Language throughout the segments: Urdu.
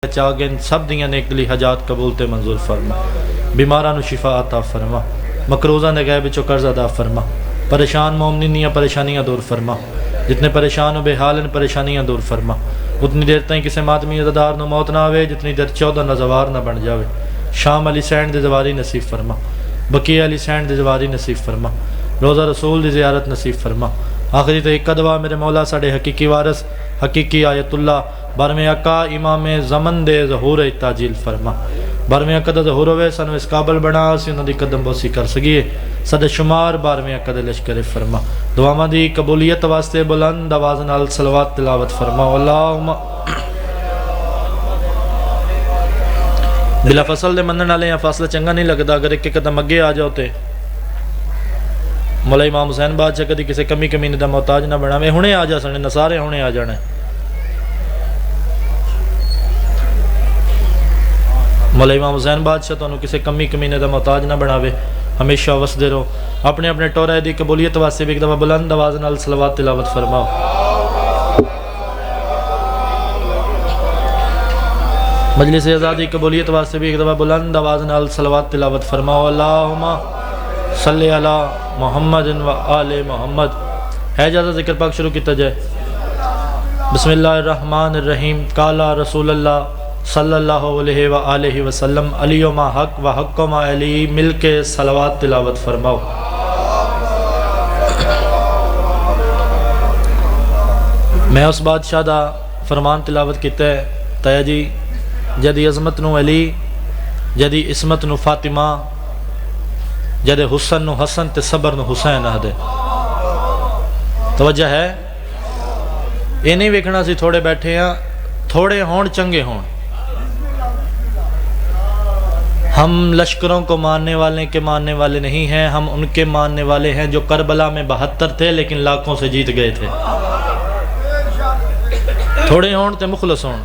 چاگن سب دیاں نیک دلی حجات قبول تے منظور فرما، بیماراں نو شفا عطا فرما، مکروزاں دے غیب وچوں قرض ادا فرما، پریشان مومنین دیاں پریشانیاں دور فرما، جتنے پریشان و بے حال ان پریشانیاں دور فرما، اتنی دیر تائیں کسے ماتمی عزادار نو موت نہ آوے جتنی دیر 14 نہ زوار نہ بن جاوے، شام علی سینڈ دے زواری نصیب فرما، بقیہ علی سینڈ دے زواری نصیب فرما، روزہ رسول دی زیارت نصیب فرما، آخری تو ایک دعا میرے مولا ساڑے حقیقی وارث حقیقی آیت اللہ برمِ اکا امام زمن دے ظہور تاجیل فرما، برمِ اکا دا ظہور ہوئے سنو اس قابل بنا سی انہوں دی قدم بوسی کر سکیے صد شمار برمِ اکا دے لشکر فرما، دعا دی قبولیت واسطے بلند آواز نال صلوات تلاوت فرما، اللہم بلا فصل دے منن والے فاصلہ چنگا نہیں لگتا، اگر ایک قدم اگے آ جاؤ تے مولا امام حسین بادشاہ کدی کسی کمی کمینے دا محتاج نہ بنا، میں ہونے آ جا سنے نصارے ہونے آ جانے، مولا امام حسین بادشاہ تو کسی کمی کمینے دا محتاج نہ بناوے، ہمیشہ وسدے رہو، اپنے اپنے ٹورے دی قبولیت واسطے بھی ایک دفعہ بلند آواز نال صلوات تلاوت فرماؤ، مجلس آزادی قبولیت واسطے بھی ایک دفعہ بلند آواز نال صلوات تلاوت فرماؤ، اللہم صلی علی محمد و آل محمد۔ ہے اجازت ذکر پاک شروع کیتا جائے؟ بسم اللہ الرحمن الرحیم، قالا رسول اللہ صلی اللہ علیہ وآلہ وسلم علی ما حق و حق ما علی، مل کے صلوات تلاوت فرماؤ۔ میں اس بادشاہ دا فرمان تلاوت کیتا ہے تایا جی جدی عظمت نو علی، جدی عصمت نو فاطمہ، جدے حسن نو حسن تے صبر نو حسین آدھے۔ توجہ ہے یہ نہیں ویکھنا سی تھوڑے بیٹھے ہیں تھوڑے ہون چنگے ہون، ہم لشکروں کو ماننے والے کے ماننے والے نہیں ہیں، ہم ان کے ماننے والے ہیں جو کربلا میں 72 تھے لیکن لاکھوں سے جیت گئے تھے۔ تھوڑے ہون تے مخلص ہون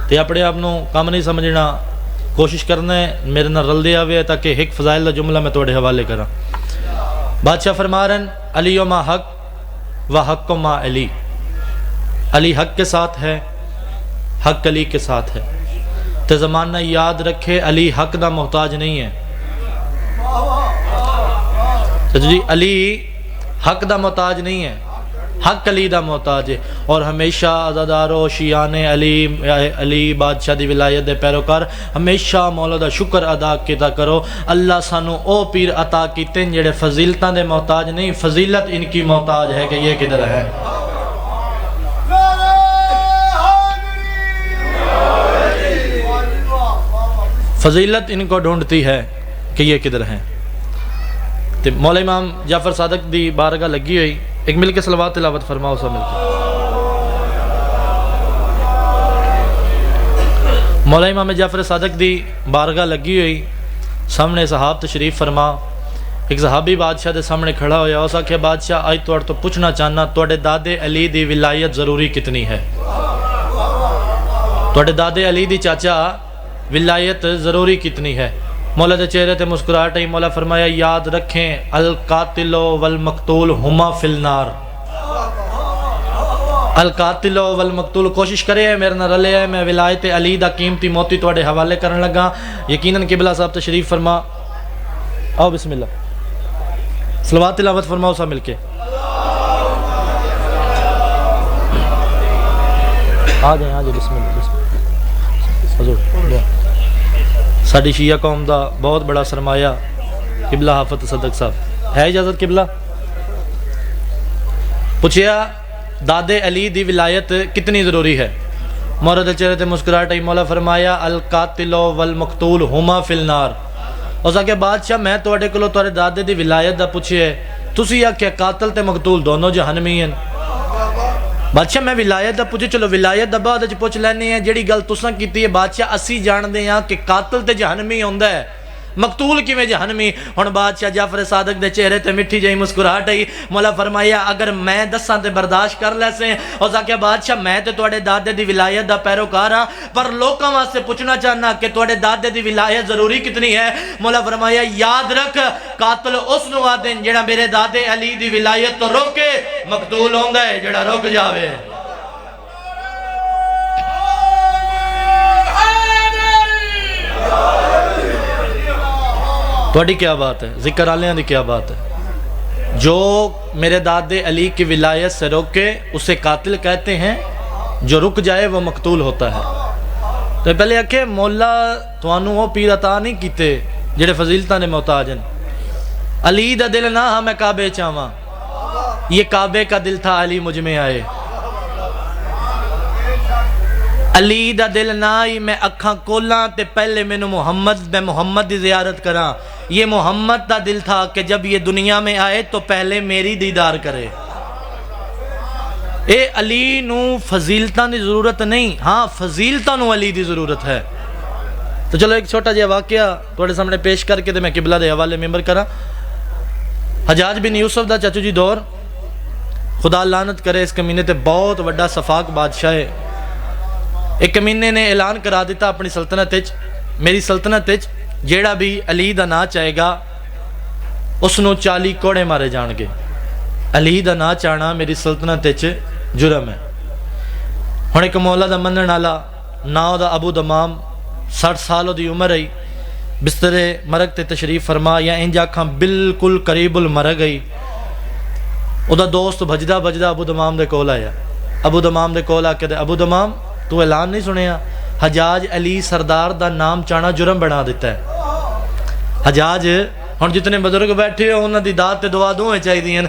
تے اپنے آپ نو کام نہیں سمجھنا، کوشش کرنا ہے میرے نہ رل دیا ہوئے تاکہ ایک فضائل دا جملہ میں توڑے حوالے کرا۔ بادشاہ فرما رہے ہیں علی ما حق و حق ما علی، علی حق کے ساتھ ہے، حق علی کے ساتھ ہے، تے زمانہ یاد رکھے علی حق دا محتاج نہیں ہے، جی علی حق دا محتاج نہیں ہے، حق علی دا محتاج ہے، اور ہمیشہ عزادارو شیعان علی بادشاہ دی ولایت دے پیروکار ہمیشہ مولا دا شکر ادا کیتا کرو، اللہ سانو او پیر عطا کیتے ہیں جڑے فضیلتاں دے محتاج نہیں، فضیلت ان کی محتاج ہے کہ یہ کدھر ہے، فضیلت ان کو ڈھونڈتی ہے کہ یہ کدھر ہیں۔ تو مولا امام جعفر صادق دی بارگاہ لگی ہوئی، ایک مل کے صلوات تلاوت فرماؤ سب مل کے۔ مولا امام جعفر صادق دی بارگاہ لگی ہوئی، سامنے صحاب تشریف فرما، ایک صحابی بادشاہ دے سامنے کھڑا ہویا، اس آکھے بادشاہ آج تو پوچھنا چاہنا توڑے دادے علی دی ولایت ضروری کتنی ہے، توڑے دادے علی دی چاچا ولایت ضروری کتنی ہے؟ مولا دے چہرے تے مسکراہٹ آئی، مولا فرمایا یاد رکھیں القاتل والمقتول ہما فی النار، القاتل والمقتول، کوشش کرے میرے نہ رلے ہے، میں ولایت علی دا قیمتی موتی توڑے حوالے کرنے لگا، یقیناً قبلہ صاحب تشریف فرما، آؤ بسم اللہ صلوات تلاوت فرماؤ سب مل کے، آ جائیں بسم اللہ حضور۔ ساڑی شیعہ قوم دا بہت بڑا سرمایہ قبلہ حافظ صدق صاحب، ہے اجازت قبلہ؟ پوچھیا دادے علی دی ولایت کتنی ضروری ہے؟ مورد چہرے تے مسکراہٹ آئی، مولا فرمایا القاتل والمقتول ہما فی النار، اس آگے بادشاہ میں توڑے کلو توڑے دادے دی ولایت دا پوچھئے تسی یا کہ قاتل تے مقتول دونوں جہنمی ہیں؟ بادشاہ میں ولایت دا پوچھے، چلو ولایت دا بعد پوچھ لینے ہیں، جیڑی گل تساں کیتی ہے بادشاہ اسی جان دے ہیں کہ قاتل تے جہنمی ہوندا ہے، مقتول کی میں جہنمی؟ ہن بادشاہ جعفر صادق دے چہرے تے مٹھی جائی مسکراہٹ آئی، مولا فرمایا اگر میں دساں تے برداشت کر لے سے، اور آکھیا بادشاہ میں تے تواڈے دادے دی ولایت دا پیروکار ہاں، پر لوکاں واسطے پوچھنا چاہنا کہ تواڈے دادے دی ولایت ضروری کتنی ہے؟ مولا فرمایا یاد رکھ قاتل اس نو آدھیں جڑا میرے دادے علی دی ولایت تو روکے، مقتول ہوندا ہے جڑا رک جاوے۔ تھوڑی کیا بات ہے، ذکر آلیاں دی کیا بات ہے؟ جو میرے دادے علی کی ولایت سے روکے اسے قاتل کہتے ہیں، جو رک جائے وہ مقتول ہوتا ہے۔ تو پہلے آکھے مولا توانوں وہ پیر عطا نہیں کیتے جڑے فضیلتاں نے محتاج ہیں۔ علی دا دل نہ ہاں میں کعبے چاواں، یہ کعبے کا دل تھا علی مجھ میں آئے۔ علی دا دل نہ ہی میں اکھاں کھولاں تے پہلے میں محمد دی زیارت کراں، یہ محمد دا دل تھا کہ جب یہ دنیا میں آئے تو پہلے میری دیدار کرے۔ اے علی نو فضیلتاں دی ضرورت نہیں، ہاں فضیلتاں نو علی دی ضرورت ہے۔ تو چلو ایک چھوٹا جہا واقعہ تھوڑے سامنے پیش کر کے میں قبلہ دے حوالے ممبر کراں۔ حجاج بن یوسف دا چاچو جی دور، خدا لعنت کرے اس کمینے تے بہت وڈا صفاق بادشاہ ہے۔ ایک کمینے نے اعلان کرا دیتا اپنی سلطنت وچ، میری سلطنت وچ جیڑا بھی علی دا نا چاہے گا اس نو 40 کوڑے مارے جان گے۔ علی دا نا چاہنا میری سلطنت وچ جرم ہے۔ ہن ایک مولا دا منن والا ناؤ دا ابو دمام، 60 سال دی عمر ہے، بسترے مرگ تے تشریف فرما یا انج آکھاں بالکل قریب المرگ گئی۔ او دا دوست بھجدا بھجدا ابو دمام دے کول آیا۔ ابو دمام دے کول آ کے ابو دمام تو اعلان نہیں سنیا، حجاج علی سردار دا نام چانا جرم بنا دیتا ہے۔ حجاج ہن جتنے بزرگ بیٹھے ہو انہاں دی داد تے دعا دوویں چاہیے۔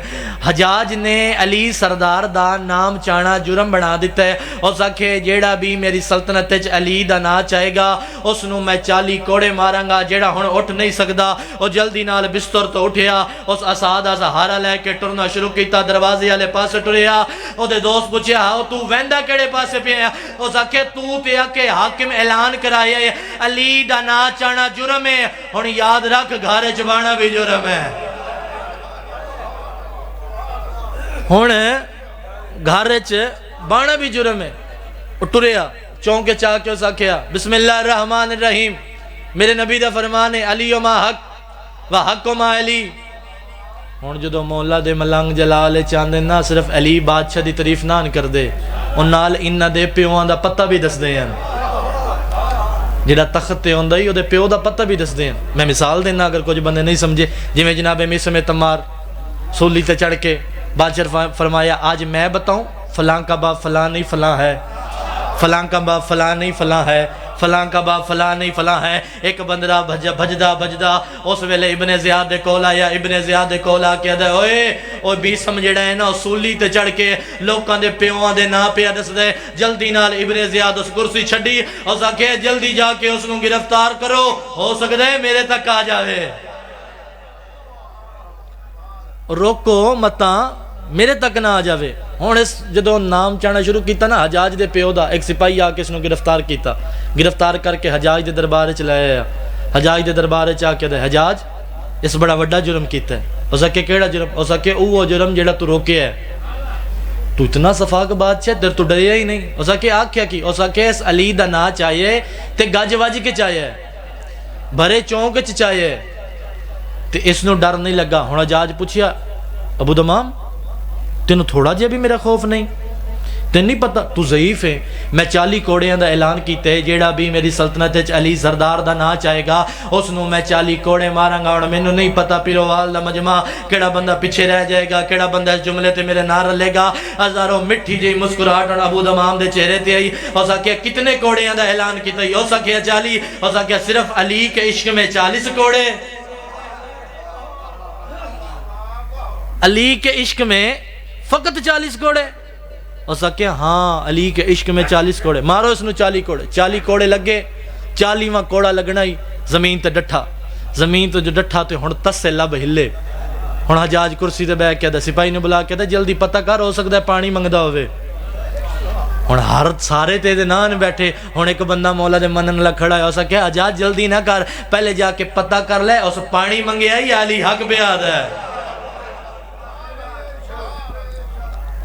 حجاج نے علی سردار دا نام چانا جرم بنا دیتا ہے۔ اس آکھے جیڑا بھی میری سلطنت وچ علی دا نا چاہے گا اس نو میں 40 کوڑے ماراں گا۔ جیڑا ہن اٹھ نہیں سکدا او جلدی نال بستر تو اٹھیا، اس عصا دا سہارا لے کے ٹرنا شروع کیتا، دروازے والے پاسے ٹریا۔ او دے دوست پوچھیا تو ویندا کیڑے پاسے پیا؟ اس آکھے تو تے کہ حاکم اعلان کرایا ہے علی دا نا چانا جرم ہے، ہن یاد رکھ گھر چ بانا بھی جرم ہے۔ ہن گھر چ بانا بھی جرم ہے۔ ٹریا چونکے چاہ کے اس آکھیا بسم اللہ الرحمن الرحیم، میرے نبی دا فرمان ہے علی ما حق و حق ما علی۔ ہن جدو مولا دے ملنگ جلال چاندے نہ صرف علی بادشاہ دی تعریف نہ کر دے، ان نال انہاں دے پیواں دا پتہ بھی دس دے ہیں۔ جڑا تخت تے ہوندا ہی او دے پیو دا پتہ بھی دس دے ہیں۔ میں مثال دینا اگر کچھ بندے نہیں سمجھے، جویں جناب مصر میں تمار سولی تے چڑھ کے بادشاہ فرمایا آج میں بتاؤں فلاں کا باپ فلاں نہیں فلاں ہے، فلاں کا باپ فلاں نہیں فلاں ہے، فلاں کا باپ فلاں نہیں فلاں ہے۔ ایک بندرا بھجدا بھجدا اس ویلے ابن زیاد دے کول آیا۔ ابن زیاد دے کول آ کے آدھا اوے بھی سمجھڑا ہے نا سولی تے چڑھ کے لوکاں دے پیواں دے نا پیا دس دے۔ جلدی نال ابن زیاد اس کرسی چھڈی، اس آکھے جلدی جا کے اس نو گرفتار کرو، ہو سکدا ہے میرے تک آ جاوے۔ روکو متاں میرے تک نہ آ جاوے۔ ہن اس جدو نام چانا شروع کیتا نا حجاج دے پیو دا، ایک سپاہی آ کے اس نو گرفتار کیتا، گرفتار کر کے حجاج دے دربار چ لے آیا۔ حجاج دے دربار چ آ کے حجاج اس بڑا وڈا جرم کیتا ہے۔ اس آکھے کیڑا جرم؟ اس آکھے او جرم جیڑا تو روکیا ہے، تو اتنا صفاق بادشاہ تیر تو ڈریا ہی نہیں۔ اس آکھے آکھیا کی؟ اس آکھے اس علی دا نا چاہیے تے گج وج کے چاہیے، بھرے چونک چ چاہیے تے اس نو ڈر نہیں لگا۔ ہن حجاج پوچھیا ابو دمام تینوں تھوڑا جہا بھی میرا خوف نہیں؟ تین نہیں پتا تو ضعیف ہے، میں 40 کوڑیاں دا اعلان کیتا ہے، جیڑا بھی میری سلطنت وچ علی سردار دا نا چاہے گا اس نو میں 40 کوڑے ماراں گا۔ ہن مینوں نہیں پتا پیروال دا مجمع کیڑا بندہ پیچھے رہ جائے گا، کیڑا بندہ اس جملے تے میرے نہ رلے گا۔ ہزاروں مٹھی جی مسکراہٹ ابو دمام دے چہرے تے آئی۔ اس آکھیا کتنے کوڑیاں دا اعلان کیتا؟ اس آکھیا 40۔ اس آکھیا صرف علی کے عشق میں 40 کوڑے؟ علی کے عشق میں فقط 40 کوڑے؟ اس آکھیا ہاں علی کے عشق میں 40 کوڑے، مارو اس نو 40 کوڑے۔ 40 کوڑے لگے، 40واں کوڑا لگنا ہی زمین تے ڈٹھا، زمین تو جو ڈٹھا تے ہن تسے لب ہلے۔ ہن حجاج کرسی تے بیٹھ کے سپاہی نے بلا کے جلدی پتہ کر، ہو سکدا ہے پانی منگدا ہوئے۔ ہن ہر سارے تے دے نان بیٹھے، ہن ایک بندہ مولا دے منن لا کھڑا ہے۔ اس آکھیا حجاج جلدی نہ کر، پہلے جا کے پتہ کر لے اس پانی منگیا یا علی حق پہ آدا ہے؟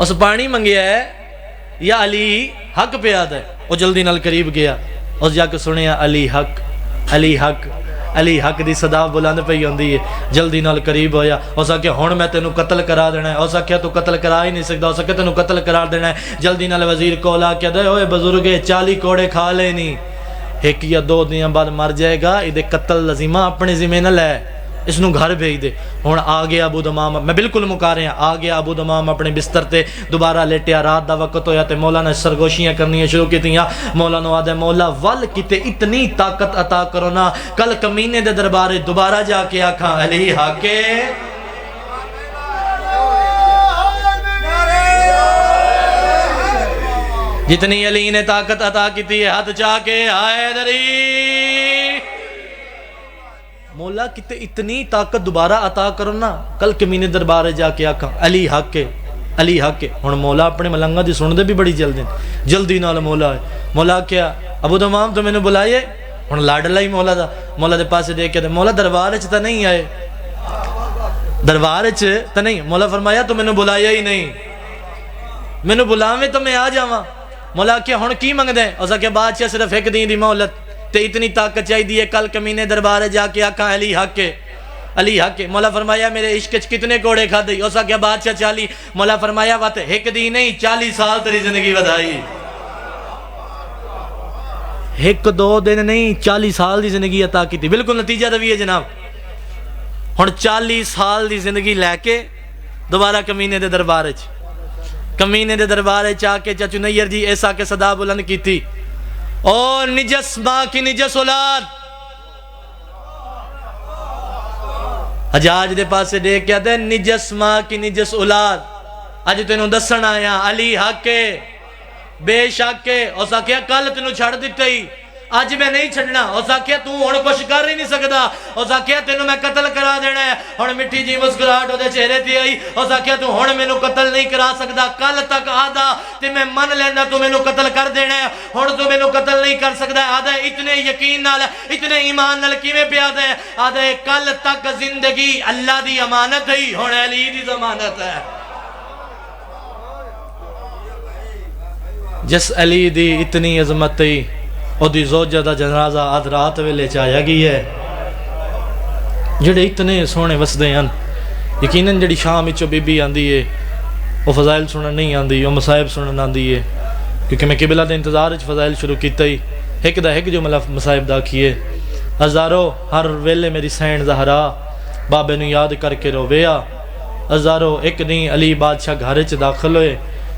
اس پانی منگیا ہے یا علی حق پہ آد ہے؟ وہ جلدی نال قریب گیا، اس جا کے سنیا علی حق علی حق علی حق دی صدا بلند پئی ہوندی ہے۔ جلدی نال قریب ہویا، اس آکھیا ہن میں تینوں قتل کرا دینا ہے۔ اس آکھیا تو قتل کرا ہی نہیں سکدا۔ اس آکھیا تینوں قتل کرا دینا ہے۔ جلدی نال وزیر کول آ کے دے اوئے بزرگے 40 کوڑے کھا لے نہیں، ایک یا 2 دن بعد مر جائے گا، ادے قتل لازمہ اپنے ذمہ نہ لے۔ اس نو گھر بھیج دے۔ ہن آ گیا ابو دمام، میں بالکل مکا رہا، آ گیا ابو دمام اپنے بستر تے دوبارہ لیٹیا، رات دا وقت ہویا تے مولا نے سرگوشیاں کرنیاں شروع کیتیاں۔ مولا نو آدھے مولا ول کتے اتنی طاقت عطا کرو نا، کل کمینے دے دربارے دوبارہ جا کے آکھاں علی حق جتنی علی نے طاقت عطا کی ہے، ہاتھ چاہ کے حیدری مولا کتے اتنی طاقت دوبارہ عطا کرو نا، کل کمینے دربارے جا کے آکھاں علی حق علی حق۔ ہن مولا اپنے ملنگا دی سن دے بھی بڑی جلدی نال مولا ہے۔ مولا کیا ابو دمام تو میں نے بلائے، ہن لاڈلا ہی مولا دا، مولا دے پاسے دیکھ کے مولا دربار وچ تے نہیں آئے، دربار وچ تے نہیں۔ مولا فرمایا تو میں نے بلایا ہی نہیں، میں نے بلاویں تو میں آ جاواں۔ مولا کیا ہن کی منگ دیں؟ اس کہ بادشاہ صرف ایک دین دی مہلت تے اتنی طاقت چاہی دی ہے، کل کمینے دربارے جا کے آکھاں علی حق علی حق۔ مولا فرمایا میرے عشق چ کتنے کوڑے کھا دی؟ اس کہ بادشاہ 40۔ مولا فرمایا وات ایک دین نہیں 40 سال تیری زندگی ودائی، ایک دو دن نہیں 40 سال دی زندگی عطا کی تھی۔ بالکل نتیجہ دوی ہے جناب۔ ہن 40 سال دی زندگی لے کے دوبارہ کمینے دے دربار وچ، کمینے دے دربارے چاہ کے چچو نیئر جی ایسا کے صدا بلند کی تھی، او نجس ماں کی نجس اولاد۔ حجاج دے پاسے دیکھ کیا دے نجس ماں کی نجس اولاد، اج تینوں دسن آیا علی حق بے شک ہے۔ اس آکھیا کل تینوں چھڑ دیتے ہی، اج میں نہیں چھڑنا۔ اس آکھیا تو ہن کچھ کر ہی نہیں سکدا، اس آکھیا تینوں میں قتل کرا دینا ہے۔ ہن مٹھی جی مسکراہٹ دے چہرے تے آئی، اس آکھیا تو ہن مینوں قتل نہیں کرا سکدا، کل تک آدھا تے میں من لینا تو مینوں قتل کر دینا ہے، ہن تو مینوں قتل نہیں کر سکدا۔ آدھا اتنے یقین نال اتنے ایمان نال کیویں پیا دے؟ آدھا کل تک زندگی اللہ دی امانت ہے، ہن علی دی ضمانت ہے۔ جس علی دی اتنی عظمت ہے، او دی زوجہ دا جنازہ آدھ رات ویلے چاہیا گئی ہے، جڑے اتنے سونے وسدے ہیں۔ یقیناً جڑی شام وچوں بی بی آندی ہے، وہ فضائل سنن نہیں آندی، وہ مصائب سنن آندی ہے، کیونکہ میں قبلہ دے انتظار وچ فضائل شروع کیتا ہی، ایک دا ایک جو مصائب دا کیے۔ ہزاروں ہر ویلے میری سین زہرا بابے نو یاد کر کے رویا۔ ہزاروں ایک دن علی بادشاہ گھر وچ داخل ہوئے،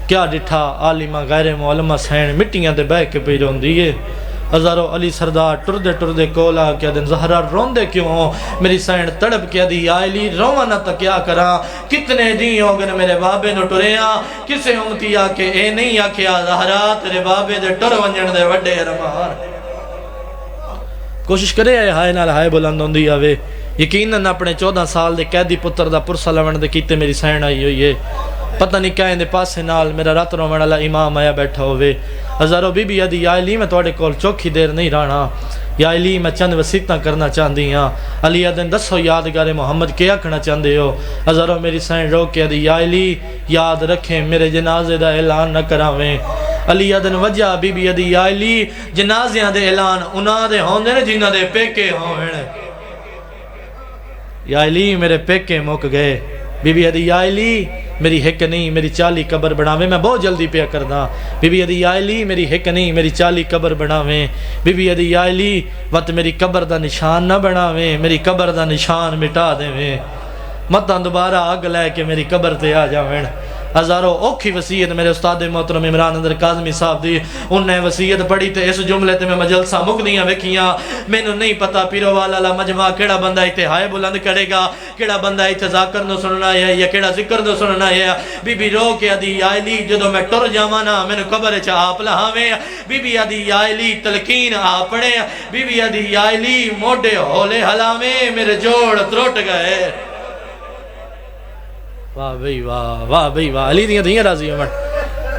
کیا ڈٹھا عالمہ غیر معلمہ سین مٹیاں دے بہ کے پی روندی ہے۔ ہزاروں علی سردار ٹردے ٹردے کولا کیا دن زہرا روندے کیوں ہو؟ میری سین تڑپ کیا دی یا علی رواں نہ تا کیا کراں، کتنے دن ہو گئے میرے بابے نو ٹریاں، کسے امتی آ کے اے نہیں آکھیا زہرا تیرے بابے دے ٹر ونجن دے وڈے رمار۔ کوشش کرے آئے ہائے نال ہائے بلند ہوندی آوے۔ یقیناً اپنے 14 سال دے قیدی پتر دا پرسہ لون دے کیتے میری سین آئی ہوئی ہے۔ پتہ نہیں کہیں دے پاسے نال میرا رات رومن والا امام آیا بیٹھا ہوئے۔ ہزاروں بی بی آدھی یا علی میں تواڈے کول چوکھی دیر نہیں رہنا، یا علی میں چند وصیتاں کرنا چاہندی ہاں۔ علی آدھن دسو یادگار محمد کیا آکھنا چاہندے ہو؟ ہزاروں میری سین رو کے آدھی یا علی یاد رکھیں میرے جنازے دا اعلان نہ کراویں۔ علی آدھن وجہ بی بی آدھی یا علی جنازیاں دے اعلان انہاں دے ہوندے نے جنہاں دے پیکے ہوئے۔ یا علی میرے پیکے مک گئے۔ بی بی آدھی یا علی میری ہک نہیں میری 40 قبر بناویں، میں بہت جلدی پیا کردا۔ بی بی آدھی یا علی میری ہک نہیں میری 40 قبر بناویں۔ بی بی آدھی یا علی وقت میری قبر دا نشان نہ بناویں، میری قبر دا نشان مٹا دیویں، متاں دوبارہ آگ لے کے میری قبر تے آ جاویں۔ ہزاروں اوکھی وصیت میرے استاد محترم عمران اندر کاظمی صاحب دی، انہیں وصیت پڑھی تے اس جملے تے میں مجلسہ مکدیاں ویکھیاں۔ مینوں نہیں پتا پیرو والا مجمع کیڑا بندہ ایتھے ہائے بلند کرے گا، کیڑا بندہ ایتھے ذاکر نو سننا ہے یا کیڑا ذکر نو سننا ہے۔ بی بی رو کے آدھی یا علی جدوں میں ٹر جاواں نا مینوں قبر وچ آپ لہاویں۔ بی بی آدھی یا علی تلقین اپنے، بی بی آدھی یا علی موڈے ہولے ہلاویں، میرے جوڑ ترٹ گئے۔ واہ بھئی واہ، واہ بھئی واہ، علی دیاں دھیاں راضی ہو من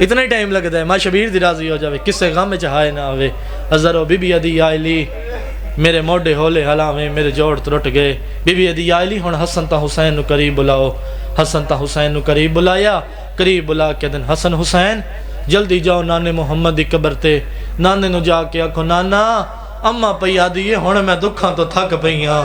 اتنا ہی ٹائم لگتا ہے، ماں شبیر دی راضی ہو جاوے، کسے غم میں چاہائے نہ ہوئے۔ ہزاروں بی بی آدھی یا علی میرے موڈے ہولے ہلاویں، میرے جوڑ ترٹ گئے۔ بی بی آدھی یا علی ہن حسن تا حسین نو قریب بلاؤ۔ حسن تا حسین نو قریب بلایا، قریب بلا کے دن حسن حسین جلدی جاؤ نانے محمد دی قبر تے۔ نانے نو جا کے آکھو نانا اماں پئی آدھی ہن میں دکھاں تو تھک پئیاں،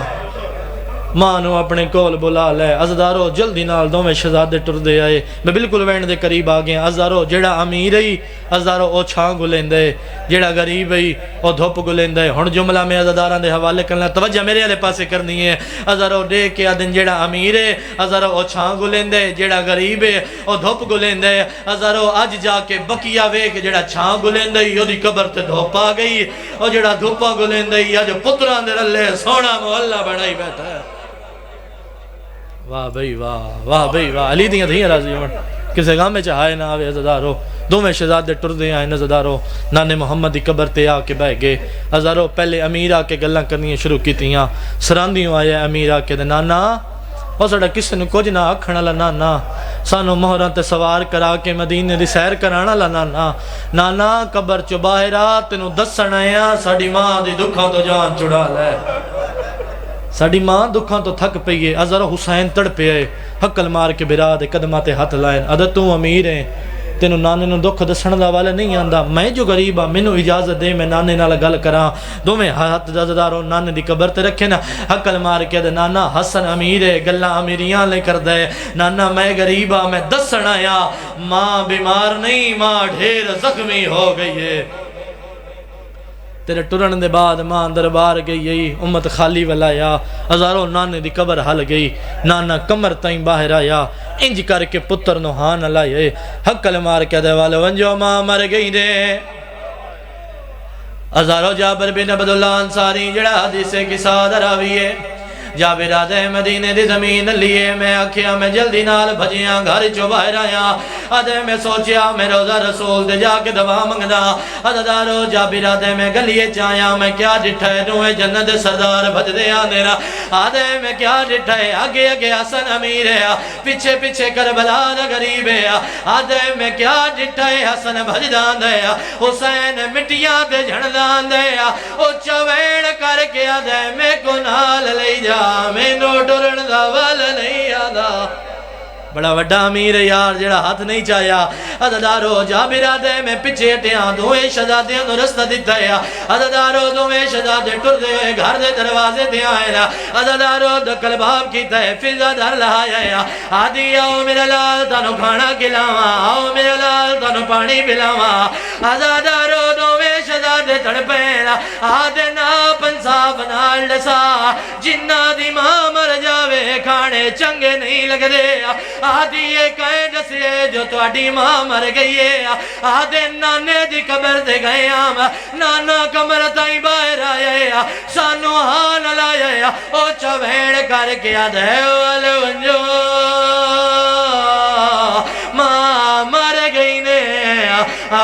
ماں نو اپنے کول بلا لے۔ عزدارو جلدی نال دوویں شہزادے ٹردے آئے، میں بالکل وین دے قریب آ گیا۔ عزدارو جیڑا امیر ہی ہزاروں او چھاں گلیں دے جیڑا غریب ہے او دھوپ گلیں دے ہن جملہ میں عزاداراں دے حوالے کرنا توجہ میرے والے پاسے کرنی ہے ہزاروں دے کے آدن جیڑا امیر ہے ہزاروں او چھاں گلیں دے جیڑا غریب ہے او دھوپ گلیں دے ہزاروں اج جا کے بکیا ویکھ جیڑا چھاں گلیں دے او دی قبر تے دھوپ آ گئی او جیڑا دھوپا گلیں دے اج پتراں دے رلے سونا محلہ بڑائی بیٹھا ہے واہ بھئی واہ بھئی واہ علی دیاں دھیاں راضی ہون کسے گاہ میں چاہائے نہ آوے عزادارو دو میں شہزادے ٹر دے آئے عزادارو نانے محمد دی قبر تے آ کے بہ گئے عزادارو پہلے امیر آ کے گلاں کرنی شروع کی تیاں سراندیوں آئے امیر آ کے دے نانا اور ساڑا کسے نو کچھ نہ آکھنا لا نانا سانو مہراں تے سوار کرا کے مدینے دی سیر کرانا لا نانا نانا قبر چو باہر آ تینو دسن آیا ساڑی ماں دی دکھاں تو جان چڑا لے ساڑی ماں دکھاں تو تھک پئیے عزارہ حسین تڑ پہ آئے حقل مار کے برا دے قدماتے ہاتھ لائن عدد تو امیر ہیں تینو نانے نو دکھ دسن دا والے نہیں آندہ میں جو غریب ہاں مینو اجازت دے میں نانے نال گل کراں دو میں ہاتھ عزادارو نانے دی قبر تے رکھے نا حقل مار کے دے نانا حسن امیر ہے گلاں امیریاں لے کر دے نانا میں غریب ہاں میں دسن آیا ماں بیمار نہیں ماں ڈھیر زخمی ہو گئی ہے تیرے ٹرن دے بعد ماں دربار گئی امت خالی ولایا ہزاروں نانے دی قبر حل گئی نانا کمر تائیں باہر آیا انج کر کے پتر نو ہاں نہ لائے حقل مار کے دے والے ونجو ماں مر گئی دے ہزاروں جابر بن عبداللہ انصاری جڑا حدیث کی سادہ راوی ہے جابر آدھے مدینے دی زمین لیے میں آکھیا میں جلدی نال بھجیاں گھر چو باہر آیا آدھے میں سوچیا میں روزہ رسول دے جا کے دعا منگنا عددارو جابر آدھے میں گلیے چایا میں کیا ڈٹھائے نوے جنت سردار بھج دے آندینا آدھے میں کیا ڈٹھائے آگے آگے حسن امیر ہے پیچھے پیچھے کربلا دا غریب ہے آدھے میں کیا ڈٹھائے حسن بھج دان دے حسین مٹیاں دے جھڑ دان دے او چویڑ کر کے آدھے میں کو نال لئی جا میں نو ڈرن دا والا نہیں آدھا بڑا وڈا امیر یار جڑا ہاتھ نہیں چاہیا عددارو جابر آدھے میں پچھے ٹیاں دوئے شہزادیاں نو رستہ دیتا ہے عددارو دوئے شہزادے ٹر دے ہوئے گھر دے دروازے دے آئے نا عددارو دکل باب کیتا ہے فضا در لہایا ہے آدھی آؤ میرا لال تانو کھانا کھلاواں آؤ میرا لال تانو پانی پلاواں عددارو دوئے شہزادے تڑ پینا آدھے نا پنصاف نال ڈسا جنہ دی ماں مر جاوے کھانے چنگے نہیں لگ دے آدھی یہ کہے جسے جو تواڈی ماں مر گئی ہے آدھے نانے دی قبر دے گئے آم نانا کمر تائیں باہر آئے سانو ہان لائے او چویڑ کر کے آدھے والونجو ماں مر گئی نے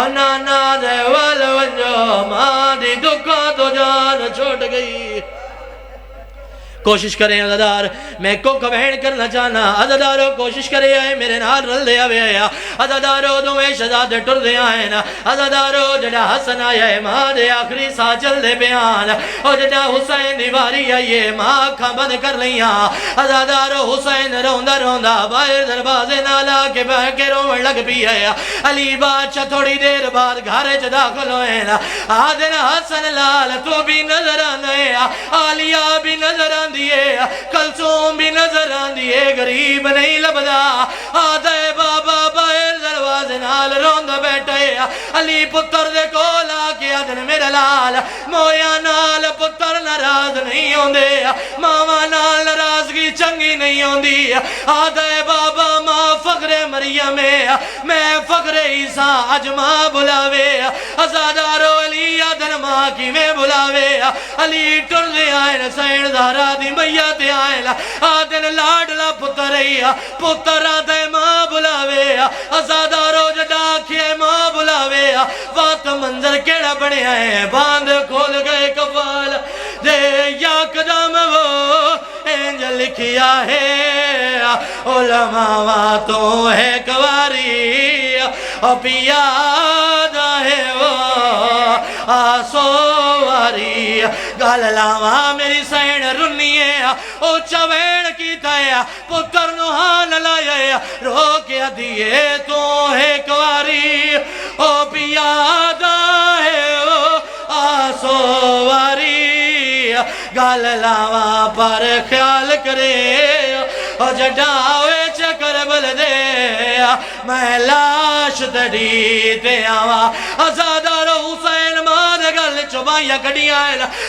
نانا دے والونجو ماں دی دکھا تو جان چھوٹ گئی کوشش کریں عزادار میں کو کبھین کرنا چاہنا عزادارو کوشش کرے آئے میرے نال رل دے آوے آیا عزادارو دویں شہزادے ٹر دے آئے نا عزادارو جڑا حسن آیا ہے ماں دے آخری سا چل دے بیان او جڑا حسین دیواری آئیے ماں آنکھاں بند کر لیاں عزادارو حسین روندہ روندہ باہر دروازے نالا کے بہ کے روڑ لگ بھی آیا علی بادشاہ تھوڑی دیر بعد گھارے چ داخل ہوئے نا آدھن حسن لال تو بھی نظر آنے آلیہ بھی نظر آنے کلثوم بھی نظر آن دیئے غریب نہیں لبدا آدھے بابا باہر دروازے نال روندہ بیٹھے علی پتر دے کولا کیا دن میرے لال مویا نال پتر ناراض نہیں ہوندے ماما نال ناراضگی چنگی نہیں ہوندی آدھے بابا ماں فخر مریم میں فخر عیسیٰ اج ماں بلاوے ازادارو علی آدھن ماں کی میں بلاوے علی ٹر دے آئین سین زہرہ دی میاں تے آئے آدھن لاڈلا پتر رہیا پتر آدھے ماں بلاوے ازادارو جڑا کھے ماں بلاوے وات منظر کیڑا بڑے آئے باندھ کھول گئے کفال دے یا قدم وہ انجل لکھیا ہے علماء واتوں ہے کواری پیادہ ہے وہ آسواری گال لاواں میری سین رنیے او چویڑ کی تایا پتر نوحان لائے رو کے دیئے تو ہے کواری او پیادہ ہے وہ آسواری گال لاواں پر خیال کرے او جڈا ویچ کربل دے میں لاش تڑی تے آوا ازادار حسین ماد گل چبائیاں کڑیاں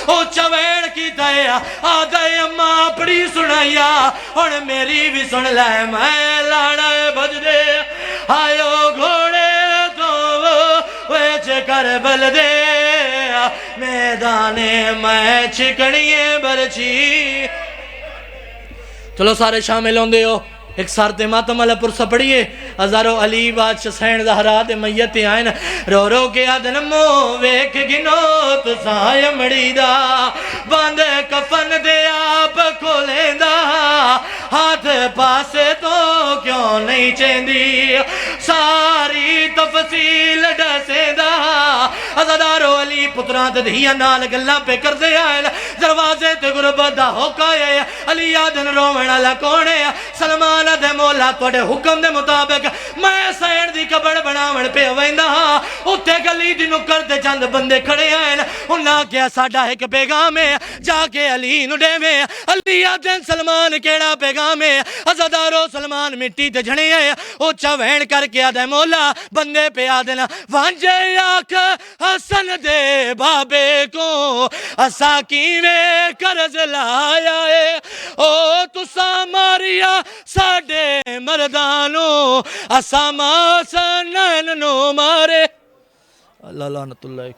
او چوین کی دے آدھے اماں اپنی سنائیا اور میری بھی سن لے میں لاڑا بج دے آئیو گھوڑے تو ویچ کربل دے میدانے میں چھکڑیے برچی چلو سارے شامل ہوں دے ہو ایک سارتے ماتم علیہ پرسہ پڑھئے ہزارو علی بادشاہ سین زہرات میتی آئین رو رو کے آدن مو ویک گنو تو سائے مڑی دا باندھ کفن دے آپ کھولیں دا ہاتھ پاسے تو کیوں نہیں چیندی ساری تفصیل ڈسے دا ازادارو علی پتران تے دھیا نال گلہ پہ کر دے آئین دروازے تے غربت دا ہوکائے علی آدن رومن اللہ کونے سلمان دے مولا توڑے حکم دے مطابق میں سین دی کبڑ بناوڑ پہ ویندہ اتے گلی دی نکر دے چند بندے کھڑے آئین انہاں کیا ساڑھا ایک پیغام ہے جا کے علی نڈے میں علی آدن سلمان کیڑا پیغام ہے ازادارو سلمان مٹی تے جھڑے ہیں او چوین کر کے آدھے مولا بندے پہ آدھنا وانجے آکھ حسن دے بابے کو اسا کیویں قرض لایا ہے او تسا ماریا ساڑے مردانو اسا ماسا نین نو مارے اللہ لعنت اللہ